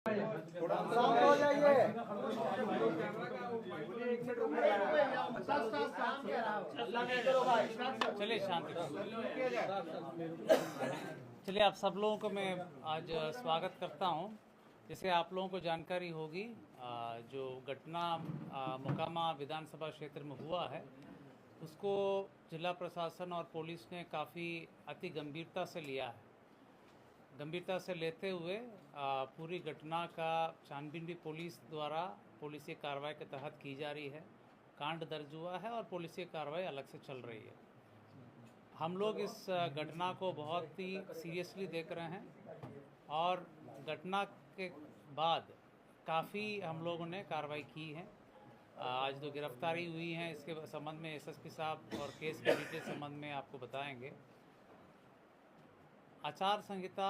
शांत हो जाइए। चलिए शांति। चलिए आप सब लोगों को मैं आज स्वागत करता हूं। जैसे आप लोगों को जानकारी होगी, जो घटना मोकामा विधानसभा क्षेत्र में हुआ है उसको जिला प्रशासन और पुलिस ने काफ़ी अति गंभीरता से लिया है। गंभीरता से लेते हुए पूरी घटना का छानबीन भी पुलिस द्वारा पुलिसी कार्रवाई के तहत की जा रही है। कांड दर्ज हुआ है और पुलिसी कार्रवाई अलग से चल रही है। हम लोग इस घटना को बहुत ही सीरियसली देख रहे हैं और घटना के बाद काफ़ी हम लोगों ने कार्रवाई की है। आज जो गिरफ्तारी हुई है इसके संबंध में एसएसपी साहब और केस के डिटेल संबंध में आपको बताएंगे। आचार संहिता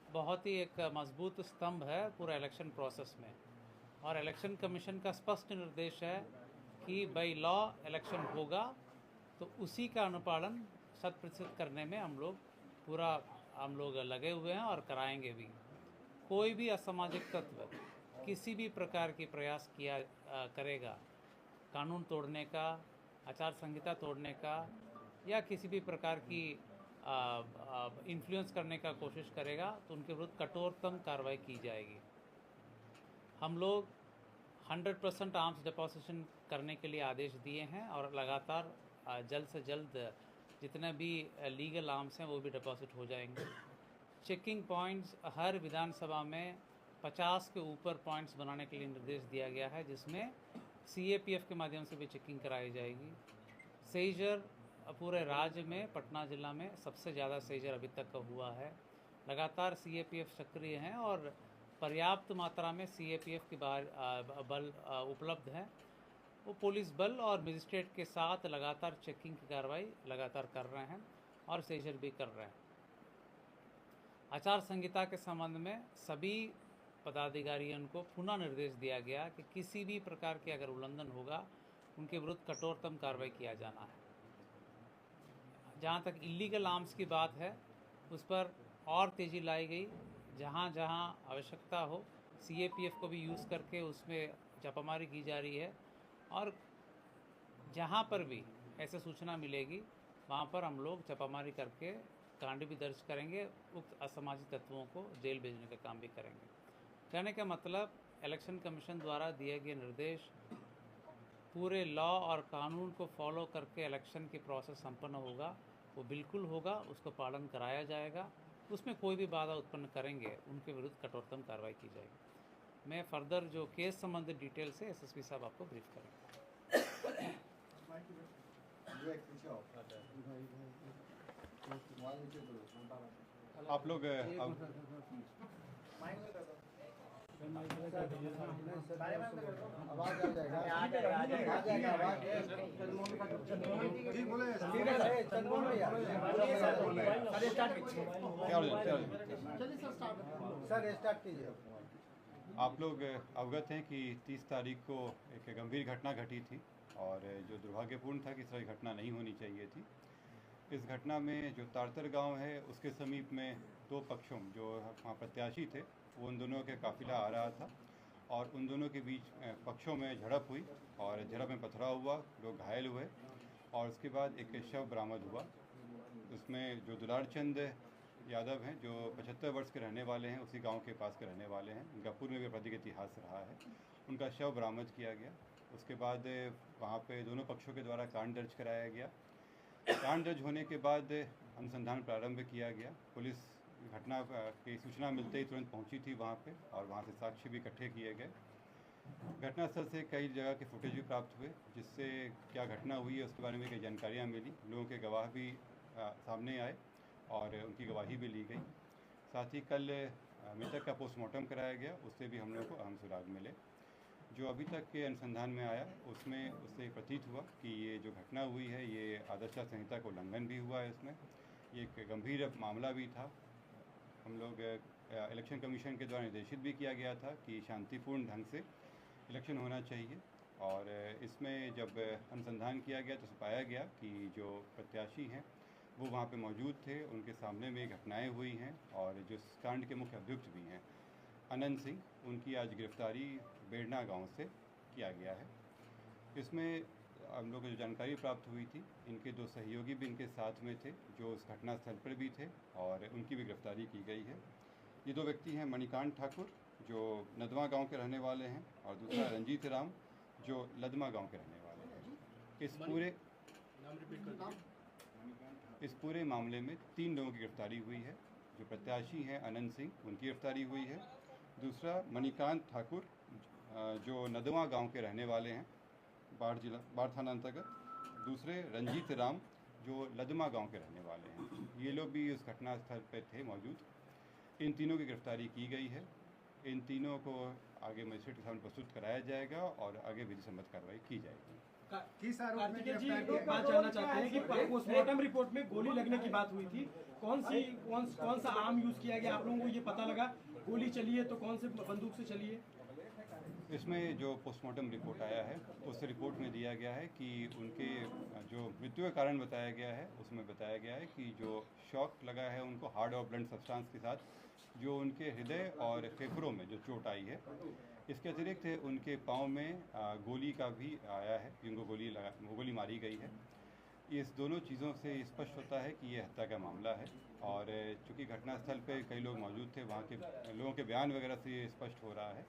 बहुत ही एक मजबूत स्तंभ है पूरा इलेक्शन प्रोसेस में, और इलेक्शन कमीशन का स्पष्ट निर्देश है कि बाई लॉ इलेक्शन होगा तो उसी का अनुपालन 100% करने में हम लोग लगे हुए हैं और कराएंगे भी। कोई भी असामाजिक तत्व किसी भी प्रकार की प्रयास करेगा कानून तोड़ने का, आचार संहिता तोड़ने का या किसी भी प्रकार की इन्फ्लुएंस करने का कोशिश करेगा तो उनके विरुद्ध कठोरतम कार्रवाई की जाएगी। हम लोग 100% आर्म्स डिपोजिशन करने के लिए आदेश दिए हैं और लगातार जल्द से जल्द जितने भी लीगल आर्म्स हैं वो भी डिपॉजिट हो जाएंगे। चेकिंग पॉइंट्स हर विधानसभा में 50 के ऊपर पॉइंट्स बनाने के लिए निर्देश दिया गया है, जिसमें सीएपीएफ के माध्यम से भी चेकिंग कराई जाएगी। सेजर पूरे राज्य में पटना जिला में सबसे ज़्यादा सेजर अभी तक का हुआ है। लगातार सीएपीएफ सक्रिय हैं और पर्याप्त मात्रा में सीएपीएफ की बल उपलब्ध है। वो पुलिस बल और मजिस्ट्रेट के साथ लगातार चेकिंग की कार्रवाई लगातार कर रहे हैं और सेजर भी कर रहे हैं। आचार संहिता के संबंध में सभी पदाधिकारियों को पुनः निर्देश दिया गया कि किसी भी प्रकार के अगर उल्लंघन होगा उनके विरुद्ध कठोरतम कार्रवाई किया जाना है। जहाँ तक इलीगल आर्म्स की बात है उस पर और तेज़ी लाई गई। जहाँ जहाँ आवश्यकता हो सीएपीएफ को भी यूज़ करके उसमें छापामारी की जा रही है, और जहाँ पर भी ऐसे सूचना मिलेगी वहाँ पर हम लोग छापामारी करके कांड भी दर्ज करेंगे, उक्त असामाजिक तत्वों को जेल भेजने का काम भी करेंगे। कहने का मतलब इलेक्शन कमीशन द्वारा दिए गए निर्देश पूरे लॉ और कानून को फॉलो करके इलेक्शन की प्रोसेस संपन्न होगा, वो बिल्कुल होगा, उसको पालन कराया जाएगा। उसमें कोई भी बाधा उत्पन्न करेंगे उनके विरुद्ध कठोरतम कार्रवाई की जाएगी। मैं फर्दर जो केस संबंधित डिटेल से एसएसपी साहब आपको ब्रीफ करेंगे। आप लोग आवाज आ जाएगा आवाज। सर स्टार्ट कीजिए। आप लोग अवगत हैं कि 30 तारीख को एक गंभीर घटना घटी थी और जो दुर्भाग्यपूर्ण था कि इस तरह की घटना नहीं होनी चाहिए थी। इस घटना में जो तारतर गांव है उसके समीप में दो पक्षों जो वहाँ प्रत्याशी थे वो उन दोनों के काफिला आ रहा था और उन दोनों के बीच पक्षों में झड़प हुई और झड़प में पथराव हुआ, लोग घायल हुए और उसके बाद एक शव बरामद हुआ। उसमें जो दुलार चंद यादव हैं जो 75 वर्ष के रहने वाले हैं, उसी गांव के पास के रहने वाले हैं, उनका पूर्व में भी आपराधिक इतिहास रहा है, उनका शव बरामद किया गया। उसके बाद वहाँ पे दोनों पक्षों के द्वारा कांड दर्ज कराया गया। कांड दर्ज होने के बाद अनुसंधान प्रारंभ किया गया। पुलिस घटना की सूचना मिलते ही तुरंत पहुंची थी वहाँ पे और वहाँ से साक्ष्य भी इकट्ठे किए गए। घटनास्थल से कई जगह के फुटेज भी प्राप्त हुए, जिससे क्या घटना हुई है उसके बारे में कई जानकारियाँ मिली। लोगों के गवाह भी सामने आए और उनकी गवाही भी ली गई। साथ ही कल मृतक का पोस्टमार्टम कराया गया, उससे भी हम लोगों को अहम सुराग मिले। जो अभी तक के अनुसंधान में आया उसमें उससे प्रतीत हुआ कि ये जो घटना हुई है ये आदर्श संहिता का उल्लंघन भी हुआ है। इसमें ये एक गंभीर मामला भी था। हम लोग इलेक्शन कमीशन के द्वारा निर्देशित भी किया गया था कि शांतिपूर्ण ढंग से इलेक्शन होना चाहिए, और इसमें जब अनुसंधान किया गया तो पाया गया कि जो प्रत्याशी हैं वो वहाँ पे मौजूद थे, उनके सामने में घटनाएं हुई हैं और जो कांड के मुख्य अभियुक्त भी हैं अनंत सिंह, उनकी आज गिरफ्तारी बेड़ना गांव से किया गया है। इसमें हम लोग को जो जानकारी प्राप्त हुई थी, इनके 2 सहयोगी भी इनके साथ में थे जो उस घटनास्थल पर भी थे और उनकी भी गिरफ्तारी की गई है। ये 2 व्यक्ति हैं मणिकांत ठाकुर जो नदवा गांव के रहने वाले हैं और दूसरा रंजीत राम जो लदमा गांव के रहने वाले हैं। इस पूरे मामले में 3 लोगों की गिरफ्तारी हुई है। जो प्रत्याशी हैं अनंत सिंह, उनकी गिरफ्तारी हुई है। दूसरा मणिकांत ठाकुर जो नदवा गांव के रहने वाले हैं, बाढ़ थाना अंतर्गत। दूसरे रंजीत राम जो लदमा गांव के रहने वाले हैं। ये लोग भी उस घटनास्थल पर थे मौजूद। इन तीनों की गिरफ्तारी की गई है। इन तीनों को आगे मजिस्ट्रेट के सामने प्रस्तुत कराया जाएगा और आगे विधि सम्मत कार्रवाई की जाएगी। किस आरोप में गिरफ्तार किया? एक बात जानना चाहते हैं कि पोस्टमार्टम रिपोर्ट में गोली लगने की बात हुई थी, कौन सा आर्म यूज किया गया? आप लोगों को ये पता लगा गोली चली है तो कौन से बंदूक से चली है? इसमें जो पोस्टमार्टम रिपोर्ट आया है उस रिपोर्ट में दिया गया है कि उनके जो मृत्यु का कारण बताया गया है उसमें बताया गया है कि जो शॉक लगा है उनको हार्ड और ब्लंट सब्सटेंस के साथ, जो उनके हृदय और फेफड़ों में जो चोट आई है। इसके अतिरिक्त उनके पाँव में गोली का भी आया है, जिनको गोली मारी गई है। इस दोनों चीज़ों से स्पष्ट होता है कि ये हत्या का मामला है और चूँकि घटनास्थल पे कई लोग मौजूद थे, वहाँ के लोगों के बयान वगैरह से ये स्पष्ट हो रहा है,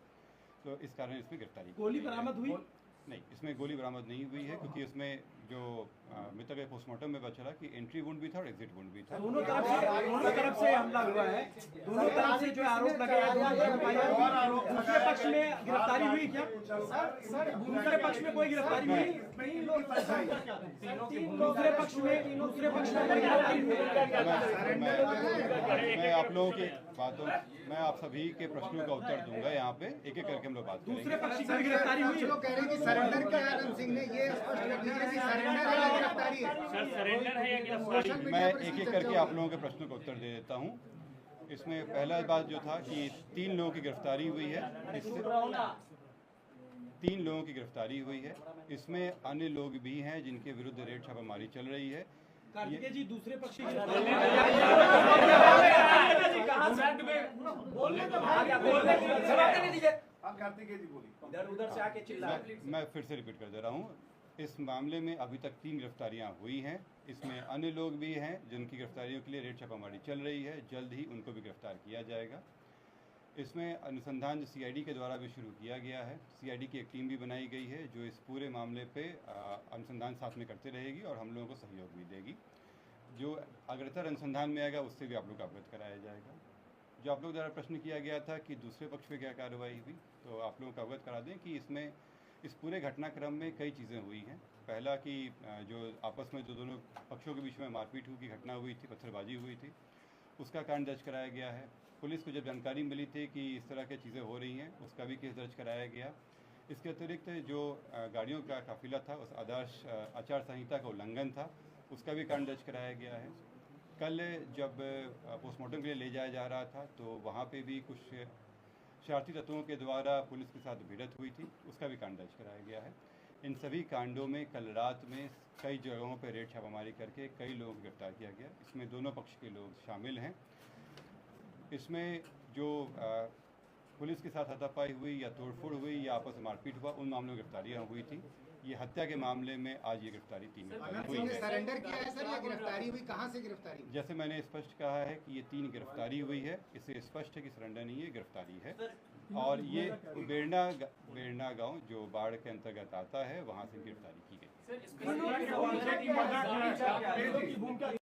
तो इस कारण इसमें गिरफ्तारी। गोली बरामद हुई? नहीं, इसमें गोली बरामद नहीं हुई है क्योंकि इसमें जो मृतक के पोस्टमार्टम में बचा कि एंट्री वुंड भी था और एग्जिट वुंड भी था। दोनों तरफ से हमला हुआ है, दोनों तरफ से जो आरोप लगाया। दूसरे पक्ष में गिरफ्तारी हुई क्या? दूसरे पक्ष में कोई गिरफ्तारी हुई? दूसरे पक्ष में मैं आप लोगों की बातों, मैं आप सभी के प्रश्नों का उत्तर दूंगा। यहाँ पे एक एक करके हम लोग बात करेंगे। दूसरे पक्ष की गिरफ्तारी हुई? लोग कह रहे हैं कि सरेंडर किया है अनंत सिंह ने, ये स्पष्ट कर दीजिए कि सरेंडर है या गिरफ्तारी है? सर सरेंडर है या गिरफ्तारी? मैं एक एक करके आप लोगों के प्रश्नों का उत्तर दे देता हूँ। इसमें पहला बात जो था कि 3 लोगों की गिरफ्तारी हुई है। इससे 3 लोगों की गिरफ्तारी हुई है। इसमें अन्य लोग भी हैं जिनके विरुद्ध रेड छापामारी चल रही है। कार्तिकेय जी, दूसरे पक्ष की मैं फिर से रिपीट कर दे रहा हूँ। इस मामले में अभी तक 3 गिरफ्तारियां हुई हैं। इसमें अन्य लोग भी हैं जिनकी गिरफ्तारियों के लिए रेड छापामारी चल रही है। जल्द ही उनको भी गिरफ्तार किया जाएगा। इसमें अनुसंधान सीआईडी के द्वारा भी शुरू किया गया है। सीआईडी की एक टीम भी बनाई गई है जो इस पूरे मामले पे अनुसंधान साथ में करते रहेगी और हम लोगों को सहयोग भी देगी। जो अग्रतर अनुसंधान में आएगा उससे भी आप लोग को अवगत कराया जाएगा। जो आप लोग द्वारा प्रश्न किया गया था कि दूसरे पक्ष पे क्या कार्रवाई हुई, तो आप लोगों को अवगत करा दें कि इसमें इस पूरे घटनाक्रम में कई चीज़ें हुई हैं। पहला कि जो आपस में जो दोनों पक्षों के बीच में मारपीट की घटना हुई थी, पत्थरबाजी हुई थी, उसका कारण दर्ज कराया गया है। पुलिस को जब जानकारी मिली थी कि इस तरह की चीज़ें हो रही हैं, उसका भी केस दर्ज कराया गया। इसके अतिरिक्त जो गाड़ियों का काफिला था उस आदर्श आचार संहिता का उल्लंघन था, उसका भी कारण दर्ज कराया गया है। कल जब पोस्टमार्टम के लिए ले जाया जा रहा था तो वहाँ पे भी कुछ शरारती तत्वों के द्वारा पुलिस के साथ भिड़ंत हुई थी, उसका भी कांड दर्ज कराया गया है। इन सभी कांडों में कल रात में कई जगहों पर रेड छापामारी करके कई लोगों को गिरफ्तार किया गया। इसमें दोनों पक्ष के लोग शामिल हैं। इसमें जो पुलिस के साथ हाथापाई हुई या तोड़फोड़ हुई या आपस में मारपीट हुआ, उन मामलों में गिरफ्तारियाँ हुई थी। ये हत्या के मामले में आज ये गिरफ्तारी 3 हुई है। सरेंडर किया है सर या गिरफ्तारी हुई? कहाँ से गिरफ्तारी? जैसे मैंने स्पष्ट कहा है कि ये 3 गिरफ्तारी हुई है। इससे स्पष्ट है कि सरेंडर नहीं है, गिरफ्तारी है। और ये बेड़ना गांव जो बाढ़ के अंतर्गत आता है, वहाँ से गिरफ्तारी की गई।